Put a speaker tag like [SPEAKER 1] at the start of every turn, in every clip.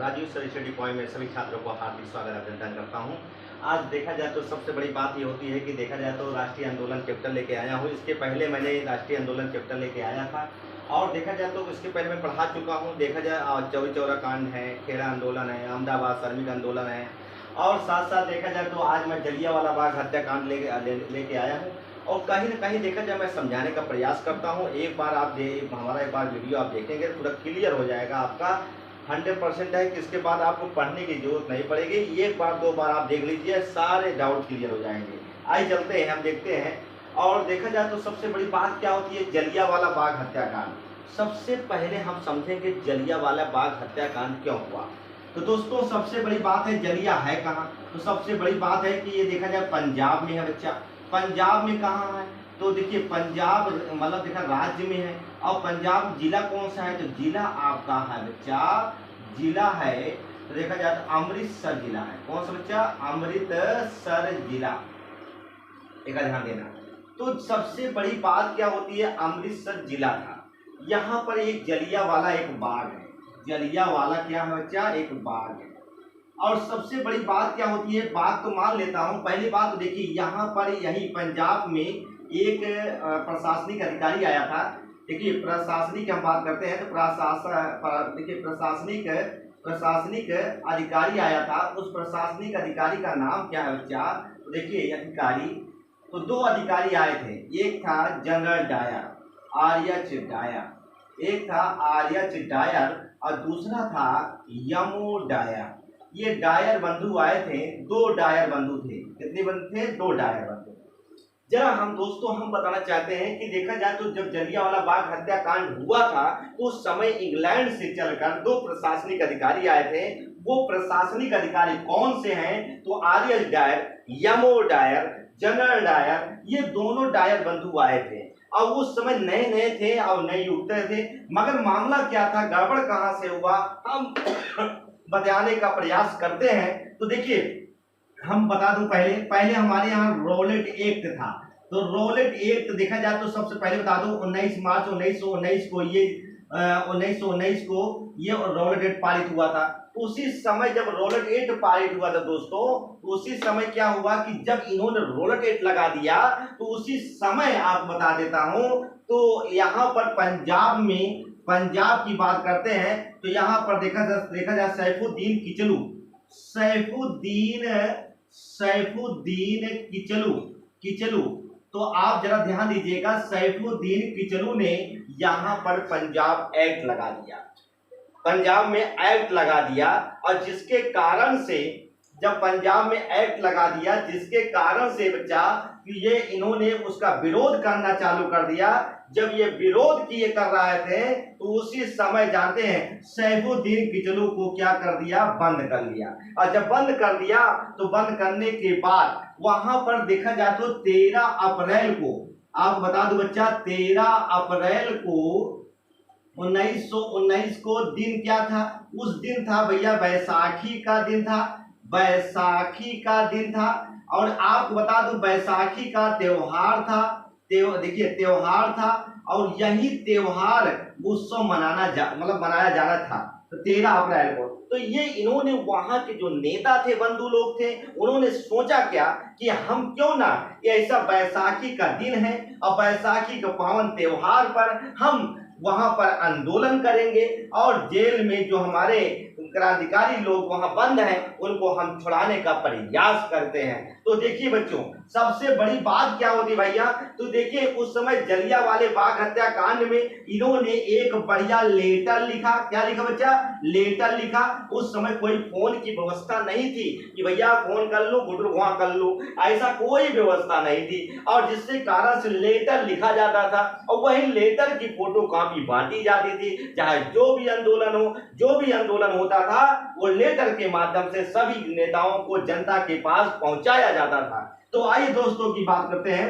[SPEAKER 1] Rajiv sir study point में सभी छात्रों को हार्दिक स्वागत अभिनंदन करता हूं। आज देखा जाए तो सबसे बड़ी बात ये होती है कि देखा जाए तो राष्ट्रीय आंदोलन चैप्टर लेके आया हूं। इसके पहले मैंने राष्ट्रीय आंदोलन चैप्टर लेके आया था और देखा जाए तो इसके पहले मैं पढ़ा चुका हूं। देखा जाए चौरी चौरा कांड है, खेड़ा आंदोलन है, अहमदाबाद श्रमिक आंदोलन है और साथ साथ देखा जाए तो आज मैं जलियांवाला बाग हत्याकांड लेके आया हूँ। और कहीं ना कहीं देखा जाए मैं समझाने का प्रयास करता हूँ। एक बार आप हमारा एक बार वीडियो आप देखेंगे तो पूरा क्लियर हो जाएगा आपका। 100% है कि इसके बाद आपको पढ़ने की जरूरत नहीं पड़ेगी। एक बार दो बार आप देख लीजिए, सारे डाउट क्लियर हो जाएंगे। आइए चलते हैं, हम देखते हैं। और देखा जाए तो सबसे बड़ी बात क्या होती है, जलियांवाला बाग हत्याकांड। सबसे पहले हम समझेंगे जलियांवाला बाग हत्याकांड क्यों हुआ। तो दोस्तों सबसे बड़ी बात है जलिया है कहाँ। तो सबसे बड़ी बात है कि ये देखा जाए पंजाब में है बच्चा। पंजाब में कहाँ है तो देखिए पंजाब मतलब देखा राज्य में है। और पंजाब जिला कौन सा है तो जिला आपका है बच्चा, जिला है तो देखा जाए तो अमृतसर जिला है। कौन सा बच्चा, अमृतसर जिला, एक ध्यान देना। तो सबसे बड़ी बात क्या होती है, अमृतसर जिला था। यहाँ पर एक जलियांवाला एक बाग है। जलियांवाला क्या है बच्चा, एक बाग है। और सबसे बड़ी बात क्या होती है, बात तो मान लेता हूँ। पहली बात तो देखिए यहाँ पर यही पंजाब में एक प्रशासनिक अधिकारी आया था। देखिए प्रशासनिक हम बात करते हैं तो देखिए प्रशासनिक अधिकारी आया था। उस प्रशासनिक अधिकारी का नाम क्या है बच्चा, तो देखिए अधिकारी तो दो अधिकारी आए थे। एक था जनरल डायर, आर्यच डायर, एक था आर्यच डायर और दूसरा था यमो डायर। ये डायर बंधु आए थे, दो डायर बंधु थे। कितने बंधु थे, दो डायर बंधु। जरा हम दोस्तों हम बताना चाहते हैं कि देखा जाए तो जब जलियांवाला बाग हत्याकांड हुआ था तो उस समय इंग्लैंड से चलकर दो प्रशासनिक अधिकारी आए थे। वो प्रशासनिक अधिकारी कौन से हैं तो आर्यच डायर, यमो डायर, जनरल डायर, ये दोनों डायर बंधु आए थे। और उस समय नए नए थे और नए युक्त थे। मगर मामला क्या था, गड़बड़ कहां से हुआ, हम बताने का प्रयास करते हैं। तो देखिए हम बता दूं, पहले हमारे यहाँ रॉलेट एक्ट था। तो रॉलेट एक्ट देखा जाए तो सबसे पहले बता दूं 19 मार्च 1919 को ये 1919 को ये रॉलेट एक्ट पारित हुआ था। उसी समय जब रॉलेट एक्ट पारित हुआ था दोस्तों, उसी समय क्या हुआ कि जब इन्होंने रॉलेट एक्ट लगा दिया तो उसी समय आप बता देता हूं तो यहाँ पर पंजाब की बात करते हैं तो यहाँ पर देखा जाए सैफुद्दीन किचलू। तो आप जरा ध्यान दीजिएगा, सैफुद्दीन किचलू ने यहाँ पर पंजाब एक्ट लगा दिया, पंजाब में एक्ट लगा दिया। और जिसके कारण से जब पंजाब में एक्ट लगा दिया, जिसके कारण से बच्चा कि ये इन्होंने उसका विरोध करना चालू कर दिया। जब ये विरोध किए कर रहे थे तो उसी समय जानते हैं सैफुद्दीन किचलू को क्या कर दिया, बंद कर लिया। और जब बंद कर दिया तो बंद करने के बाद वहां पर देखा जाए तो 13 अप्रैल को, आपको बता दो बच्चा 13 अप्रैल को 1919 को दिन क्या था, उस दिन था भैया बैसाखी का दिन था, बैसाखी का दिन था। और आपको बता दूं बैसाखी का त्योहार था, देखिए त्योहार था। और यही त्योहार उत्सव मनाया जाना था तो 13 अप्रैल को। तो ये इन्होंने वहां के जो नेता थे, बंधु लोग थे, उन्होंने सोचा क्या कि हम क्यों ना ये ऐसा बैसाखी का दिन है और बैसाखी के पावन त्योहार पर हम वहां पर आंदोलन करेंगे और जेल में जो हमारे क्रांतिकारी लोग वहां बंद हैं उनको हम छुड़ाने का प्रयास करते हैं। तो देखिए बच्चों सबसे बड़ी बात क्या होती भैया, तो देखिए उस समय जलियांवाले बाग हत्याकांड में इन्होंने एक बढ़िया लेटर लिखा। क्या लिखा बच्चा, लेटर लिखा। उस समय कोई फोन की व्यवस्था नहीं थी कि भैया फोन कर लो गुडरू वहां कर लो, ऐसा कोई व्यवस्था नहीं थी। और जिसके कारण से लेटर लिखा जाता था और वही लेटर की फोटो कॉपी बांटी जाती थी। चाहे जो भी आंदोलन होता था वो लेटर के माध्यम से सभी नेताओं को जनता के पास पहुंचाया जाता था। तो आइए दोस्तों की बात करते हैं।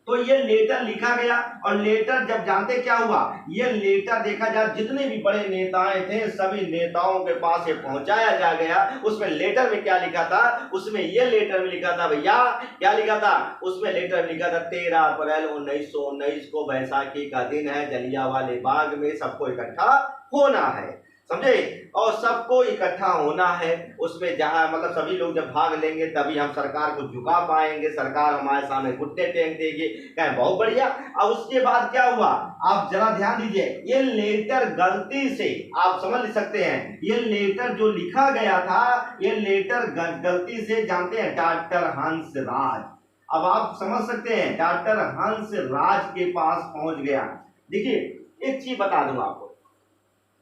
[SPEAKER 1] तो ये लेटर लिखा गया और लेटर जब जानते क्या हुआ, ये लेटर देखा जाए जितने भी बड़े नेताएं थे सभी नेताओं के पास ये पहुंचाया जा गया। उसमें लेटर में क्या लिखा था, उसमें ये लेटर में लिखा था भैया, क्या लिखा था उसमें लेटर में लिखा था 13 अप्रैल 1919 को बैसाखी का दिन है, जलियांवाले बाग में सबको इकट्ठा होना है। समझे। और सबको इकट्ठा होना है उसमें, जहाँ मतलब सभी लोग जब भाग लेंगे तभी हम सरकार को झुका पाएंगे, सरकार हमारे सामने घुटने टेक देगी, कहें बहुत बढ़िया। अब उसके बाद क्या हुआ, आप जरा ध्यान दीजिए, ये लेटर गलती से, आप समझ सकते हैं, ये लेटर जो लिखा गया था, ये लेटर गलती से, जानते हैं, डॉक्टर हंसराज, अब आप समझ सकते हैं, डॉक्टर हंसराज के पास पहुंच गया। देखिए एक चीज बता दूं आपको,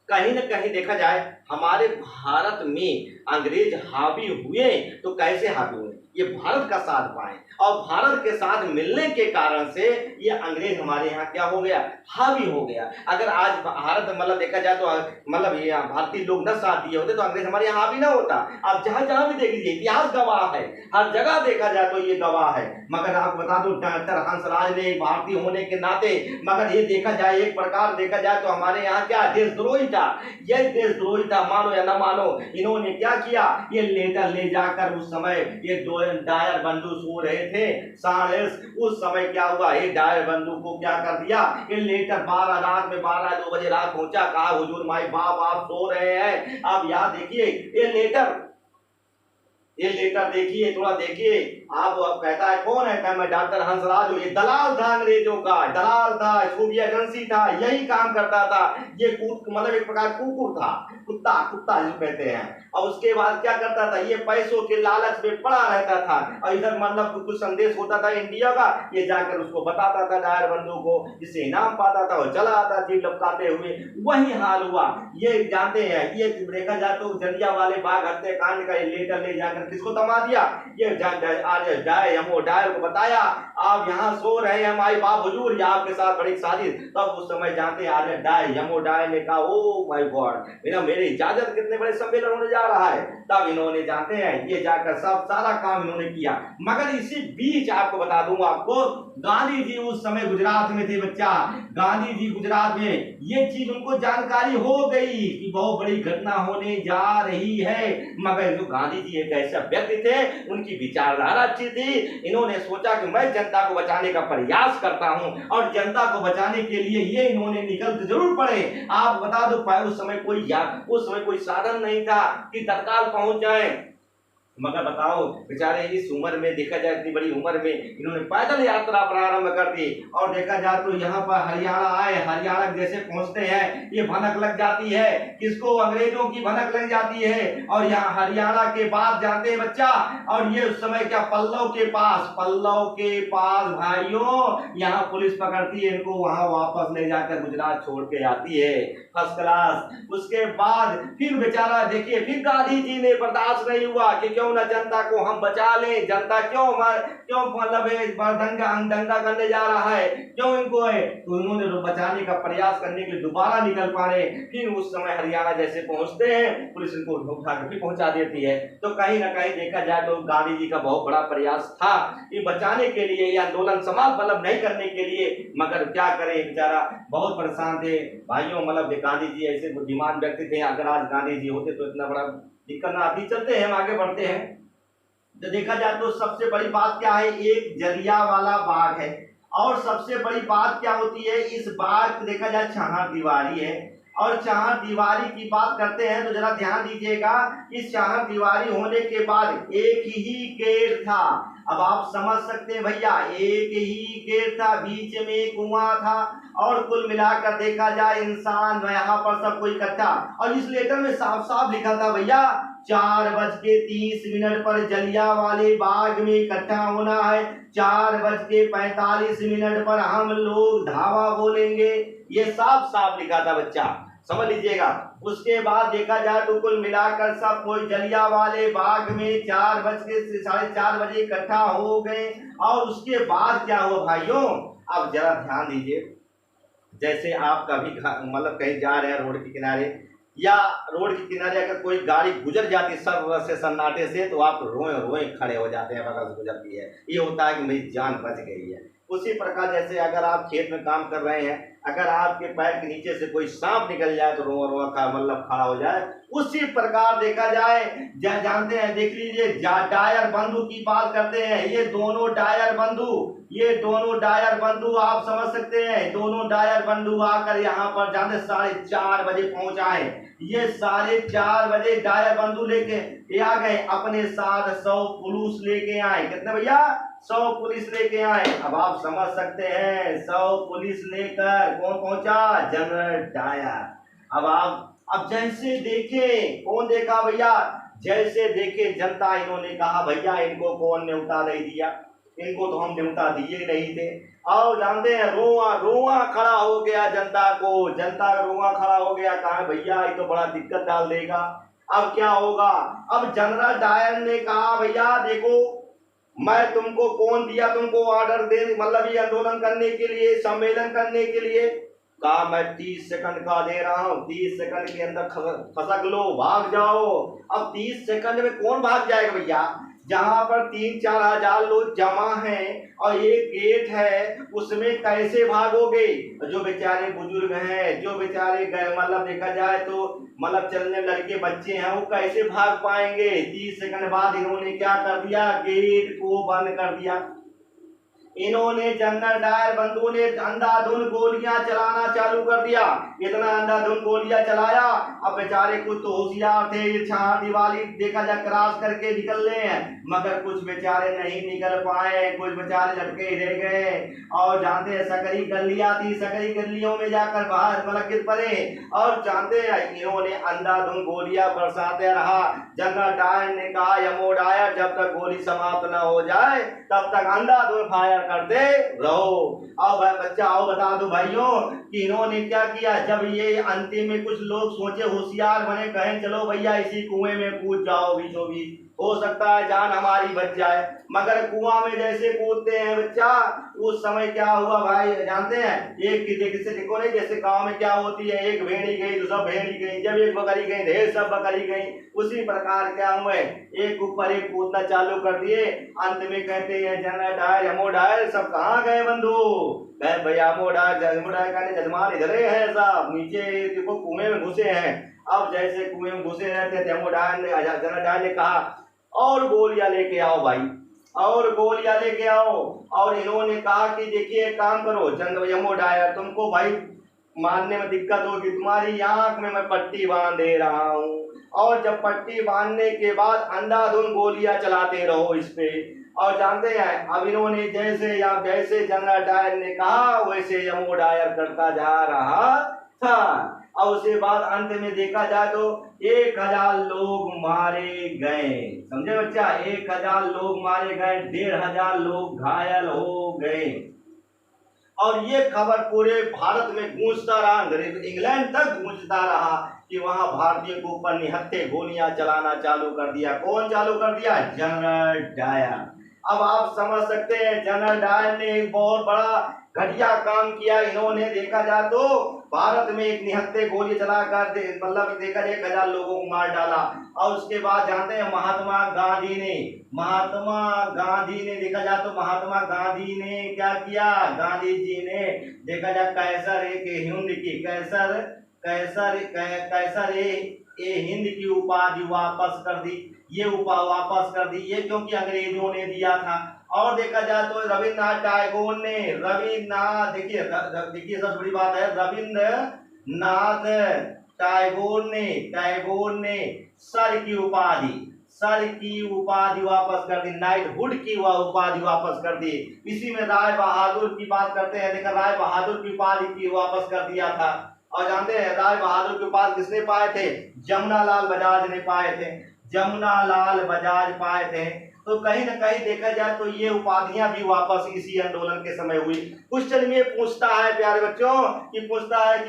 [SPEAKER 1] कहीं न कहीं देखा जाए हमारे भारत में अंग्रेज हावी हुए तो कैसे हावी हुए, ये भारत का साथ पाए, और भारत के साथ मिलने के कारण से ये अंग्रेज हमारे यहाँ क्या हो गया, हावी हो गया। अगर आज भारत मतलब देखा जाए तो मतलब ये भारतीय लोग न साथ दिए होते तो अंग्रेज हमारे यहाँ हावी ना होता। आप जहाँ जहाँ भी देख लीजिए, इतिहास गवाह है, हर जगह देखा जाए तो ये गवाह है। मगर आपको बता दूं, डॉक्टर हंसराज ने भारतीय होने के नाते, मगर ये देखा जाए, एक प्रकार देखा जाए तो हमारे यहाँ क्या देशद्रोही था, ये देशद्रोही था, मानो या न मानो। इन्होंने क्या किया, ये लेटर ले जाकर उस समय ये दो डायर बंधु सो रहे थे साड़ेस, उस समय क्या हुआ, ये डायर बंधु को क्या कर दिया, ये लेटर 12 रात में 12-2 बजे रात पहुंचा, कहा हुजूर माई बाप आप सो रहे हैं। अब यहाँ देखिए ये लेटर देखिए, थोड़ा देखिए आप कहता है कौन है, मैं डॉक्टर हंसराज हूँ। ये दलाल था, अंग्रेजों का दलाल था, खुफिया एजेंसी था, यही काम करता था। ये मतलब एक प्रकार कुकुर था, कुत्ता जो कहते हैं। और उसके बाद क्या करता था, ये पैसों के लालच में पड़ा रहता था, और इधर मतलब कुछ संदेश होता था इंडिया का, ये जाकर उसको बताता था डायर बंधु को, जिससे इनाम पाता था, वो चला आता जीप लपकाते हुए। वही हाल हुआ, ये जानते हैं, ये देखा जाए तो जलियांवाले बाग हत्याकांड का लेटर ले जाकर किसको थमा दिया, ये डायर को बताया, आप यहाँ सो रहे हैं हमारे बाप हुजूर, आपके साथ बड़ी साजिश। तब उस समय जानते हैं डायर ने कहा, ओ माय गॉड, मेरी इजाजत, कितने बड़े सम्मेलन होने जा रहा है। तब इन्होंने जानते हैं ये जाकर सब सारा काम इन्होंने किया। मगर इसी बीच आपको बता दूंगा, आपको गांधी जी उस समय गुजरात में थे बच्चा, गांधी जी गुजरात में, ये चीज उनको जानकारी हो गई कि बहुत बड़ी घटना होने जा रही है। मगर जो गांधी जी एक ऐसा व्यक्ति थे, उनकी विचारधारा अच्छी थी, इन्होंने सोचा कि मैं जनता को बचाने का प्रयास करता हूं, और जनता को बचाने के लिए ये इन्होंने निकल जरूर पड़े। आप बता दो उस समय कोई साधन नहीं था कि तत्काल पहुंच जाए। मगर बताओ बेचारे इस उम्र में, देखा जाए इतनी बड़ी उम्र में, इन्होंने पैदल यात्रा प्रारंभ कर दी। और देखा जाए तो यहाँ पर हरियाणा आए, हरियाणा जैसे पहुंचते हैं ये भनक लग जाती है, किसको, अंग्रेजों की भनक लग जाती है। और यहाँ हरियाणा के बाद जाते हैं बच्चा, और ये उस समय क्या, पल्लव के पास भाइयों, यहाँ पुलिस पकड़ती है इनको, वहां वापस ले जाकर गुजरात छोड़ के आती है, फर्स्ट क्लास। उसके बाद फिर बेचारा देखिए, फिर गांधी जी ने बर्दाश्त नहीं हुआ कि क्यों ना जनता को हम बचा लें, जनता क्यों मतलब दंगा करने जा रहा है, क्यों इनको है, तो उन्होंने बचाने का प्रयास करने के लिए दोबारा निकल पा रहे। फिर उस समय हरियाणा जैसे पहुंचते हैं, पुलिस इनको उठा कर फिर पहुंचा देती है। तो कहीं ना कहीं देखा जाए तो गांधी जी का बहुत बड़ा प्रयास था ये बचाने के लिए, ये आंदोलन समाप्त मतलब नहीं करने के लिए। मगर क्या करें, बेचारा बहुत परेशान थे भाइयों। मतलब गांधी जी ऐसे बुद्धिमान व्यक्ति थे, अगर आज गांधी जी होते तो इतना बड़ा दिक्कत ना आती। चलते हैं, हम आगे बढ़ते हैं। तो देखा जाए तो सबसे बड़ी बात क्या है, एक जलियांवाला बाग है, और सबसे बड़ी बात क्या होती है, इस बाग देखा जाए चहारदीवारी है। और चहारदीवारी की बात करते हैं तो जरा ध्यान दीजिएगा, इस चहारदीवारी होने के बाद एक ही गेट था। अब आप समझ सकते हैं भैया, एक ही गेट था, बीच में कुआं था, और कुल मिलाकर देखा जाए इंसान यहाँ पर सब कोई इकट्ठा। और इस लेटर में साफ साफ लिखा था भैया, 4:30 पर जलियांवाले बाग में इकट्ठा होना है, 4:45 पर हम लोग धावा बोलेंगे। ये साफ साफ लिखा था बच्चा, समझ लीजिएगा। उसके बाद देखा जाए तो कुल मिलाकर सब कोई जलियांवाले बाग में 4:30 बजे इकट्ठा हो गए। और उसके बाद क्या हुआ भाइयों, अब जरा ध्यान दीजिए, जैसे आप कभी मतलब कहीं जा रहे हैं रोड के किनारे, या रोड के किनारे अगर कोई गाड़ी गुजर जाती है सब से सन्नाटे से, तो आप रोए खड़े हो जाते हैं, बगल से गुजरती है, ये होता है कि मेरी जान बच गई है। उसी प्रकार जैसे अगर आप खेत में काम कर रहे हैं, अगर आपके पैर के नीचे से कोई सांप निकल जाए तो रोआ रोआ का मतलब खड़ा हो जाए, उसी प्रकार देखा जाए जानते हैं, देख लीजिए डायर बंधु की बात करते हैं। ये दोनों डायर बंधु आप समझ सकते हैं, दोनों डायर बंधु आकर यहाँ पर जानते 4:30 बजे पहुंच आए। ये 4:30 बजे डायर बंधु लेके आ गए, अपने साथ 100 पुलिस लेके आए। कितने भैया? 100 पुलिस लेके आए। अब आप समझ सकते हैं 100 पुलिस लेकर कौन पहुंचा? General Dyer. अब जैसे देखे, कौन देखा भैया? जैसे देखे जनता, इन्होंने कहा भैया इनको कौन न्योता नहीं दिया, इनको तो हम न्योता दिए नहीं थे। और जानते हैं रोआ रोआ खड़ा हो गया जनता का रोआ खड़ा हो गया। कहा भैया ये तो बड़ा दिक्कत डाल देगा, अब क्या होगा? अब जनरल डायर ने कहा भैया देखो, मैं तुमको कौन दिया तुमको ऑर्डर दे, मतलब ये आंदोलन करने के लिए, सम्मेलन करने के लिए? कहा मैं 30 सेकंड का दे रहा हूँ, 30 सेकंड के अंदर खसक लो, भाग जाओ। अब 30 सेकंड में कौन भाग जाएगा भैया? जहां पर 3-4 हजार लोग जमा हैं और एक गेट है, उसमें कैसे भागोगे? जो बेचारे बुजुर्ग हैं, जो बेचारे मतलब देखा जाए तो मतलब चलने लड़के बच्चे हैं, वो कैसे भाग पाएंगे? 30 सेकंड बाद इन्होंने क्या कर दिया? गेट को बंद कर दिया। इन्होंने जनरल डायर बंधु ने अंधाधुन गोलियां चलाना चालू कर दिया। इतना अंधाधुन गोलियां चलाया, अब बेचारे कुछ तो होशियार थे, ये छार दिवाली देखा जाए क्रॉस करके निकल रहे हैं, मगर कुछ बेचारे नहीं निकल पाए, कुछ बेचारे लटके ही रह गए। और जानते हैं सकरी गलियां थी, सकरी गलियों में जाकर बाहर मतलब गिर पड़े। और जानते हैं इन्होंने अंधाधुन गोलियां बरसाते रहा। जनरल डायर ने कहा यमो डायर, जब तक गोली समाप्त न हो जाए तब तक अंधाधुन फायर करते रहो। अब बच्चा आओ बता दो भाइयों कि इन्होंने क्या किया। जब ये अंतिम में कुछ लोग सोचे, होशियार बने, कहें चलो भैया इसी कुएं में कूद जाओ, बीचों बीच हो सकता है जान हमारी बच जाए, मगर कुआं में जैसे कूदते हैं बच्चा, उस समय क्या हुआ भाई जानते हैं? एक किसी देखो नहीं, जैसे गांव में क्या होती है, एक भेड़ी गई तो सब भेड़ी गई, जब एक बकरी गई ढेर सब बकरी गई। उसी प्रकार क्या हुए, एक ऊपर एक कूदना चालू कर दिए। अंत में कहते हैं जनरल डायर यमो डायर सब कहाँ गए बंधु? भैया यमो डायर कहने जजमान इधर है साहब, नीचे देखो कुएं में घुसे हैं। अब जैसे कुएं में घुसे रहते थे जनरल डायर ने कहा और गोलियां लेके आओ भाई, और गोलियां लेके आओ। और इन्होंने कहा कि देखिए एक काम करो जनरल यमो डायर, तुमको भाई मारने में दिक्कत होगी, तुम्हारी आंख में मैं पट्टी बांध दे रहा हूँ, और जब पट्टी बांधने के बाद अंधाधुन गोलियां चलाते रहो इस पे। और जानते हैं अब इन्होंने जैसे जनरल डायर ने कहा वैसे यमो डायर करता जा रहा था। और उसके बाद अंत में देखा जाए तो 1000 लोग मारे गए। समझे बच्चा? 1000 लोग मारे गए, 1500 लोग घायल हो गए। और ये खबर पूरे भारत में गूंजता रहा, इंग्लैंड तक गूंजता रहा कि वहां भारतीयों के ऊपर निहत्थे गोलियां चलाना चालू कर दिया। कौन चालू कर दिया? General Dyer. अब आप समझ सकते हैं जनरल डायर ने एक बहुत बड़ा घटिया काम किया। इन्होंने देखा जाए तो भारत में एक निहत्थे गोली चलाकर मतलब देखा जाए 1000 लोगों को मार डाला। और उसके बाद जानते हैं महात्मा गांधी ने देखा जाए तो महात्मा गांधी ने क्या किया? गांधी जी ने देखा जाए कैसर हिंद की कैसर ए हिंद की उपाधि वापस कर दी। ये क्योंकि अंग्रेजों ने दिया था। और देखा जाए तो रविन्द्रनाथ टैगोर ने देखिए सबसे बड़ी बात है, रविन्द्रनाथ टैगोर ने सर की उपाधि वापस कर दी, नाइटहुड की उपाधि वापस कर दी। इसी में राय बहादुर की बात करते हैं, देखा राय बहादुर की उपाधि की वापस कर दिया था। और जानते हैं राय बहादुर के पास किसने पाए थे? जमुनालाल बजाज पाए थे। तो कहीं न कहीं देखा जाए तो ये उपाधियां भी वापस इसी आंदोलन के समय हुई। क्वेश्चन में पूछता है प्यारे बच्चों कि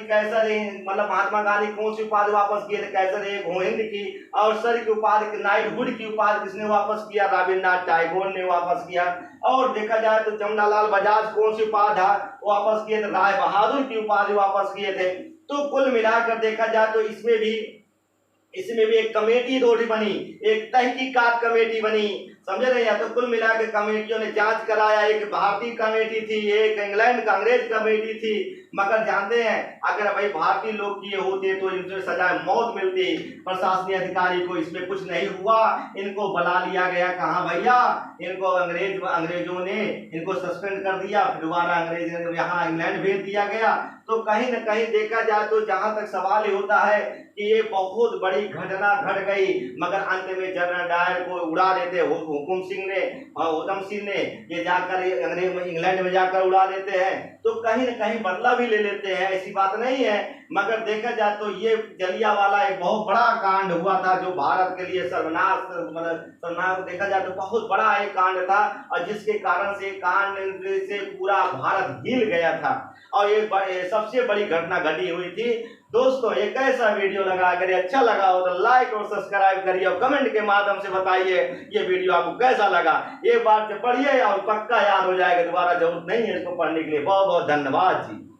[SPEAKER 1] कैसर मतलब महात्मा गांधी कौन सी उपाधि वापस किए थे? कैसर हिंद की। और सर की उपाधि नाइटहुड की उपाधि किसने वापस किया? रविन्द्रनाथ टैगोर ने वापस किया। और देखा जाए तो जमुनालाल बजाज कौन सी उपाधि वापस किए थे? राय बहादुर की उपाधि वापस किए थे। तो कुल मिलाकर देखा जाए तो इसमें भी एक कमेटी बनी, एक तहकीकात कमेटी बनी। समझे नहीं? या तो कुल मिला के कमेटियों ने जांच कराया, एक भारतीय कमेटी थी, एक इंग्लैंड कांग्रेस कमेटी थी, मगर जानते हैं अगर भाई भारतीय लोग किए होते तो इनसे सजा मौत मिलती। प्रशासनिक अधिकारी को इसमें कुछ नहीं हुआ, इनको बुला लिया गया, कहाँ भैया, इनको अंग्रेजों ने इनको सस्पेंड कर दिया, फिर दोबारा अंग्रेज यहाँ इंग्लैंड भेज दिया गया। तो कहीं न कहीं देखा जाए तो जहां तक सवाल ही होता है कि ये बहुत बड़ी घटना घट गई, मगर अंत में जनरल डायर को उड़ा देते हुकुम सिंह ने और उधम सिंह ने, ये जाकर अंग्रेज इंग्लैंड में जाकर उड़ा देते हैं। तो कहीं न कहीं बदला भी ले लेते हैं, ऐसी बात नहीं है। मगर देखा जाए तो ये जलियांवाला एक बहुत बड़ा कांड हुआ था जो भारत के लिए सर्वनाश देखा जाए तो बहुत बड़ा एक कांड था, और जिसके कारण से कांड से पूरा भारत हिल गया था, और ये सबसे बड़ी घटना घटी हुई थी। दोस्तों एक ऐसा वीडियो लगा, अगर अच्छा लगा हो तो लाइक और सब्सक्राइब करिए और कमेंट के माध्यम से बताइए ये वीडियो आपको कैसा लगा। एक बार से पढ़िए और पक्का याद हो जाएगा, दोबारा जरूरत नहीं है इसको पढ़ने के लिए। बहुत बहुत धन्यवाद जी।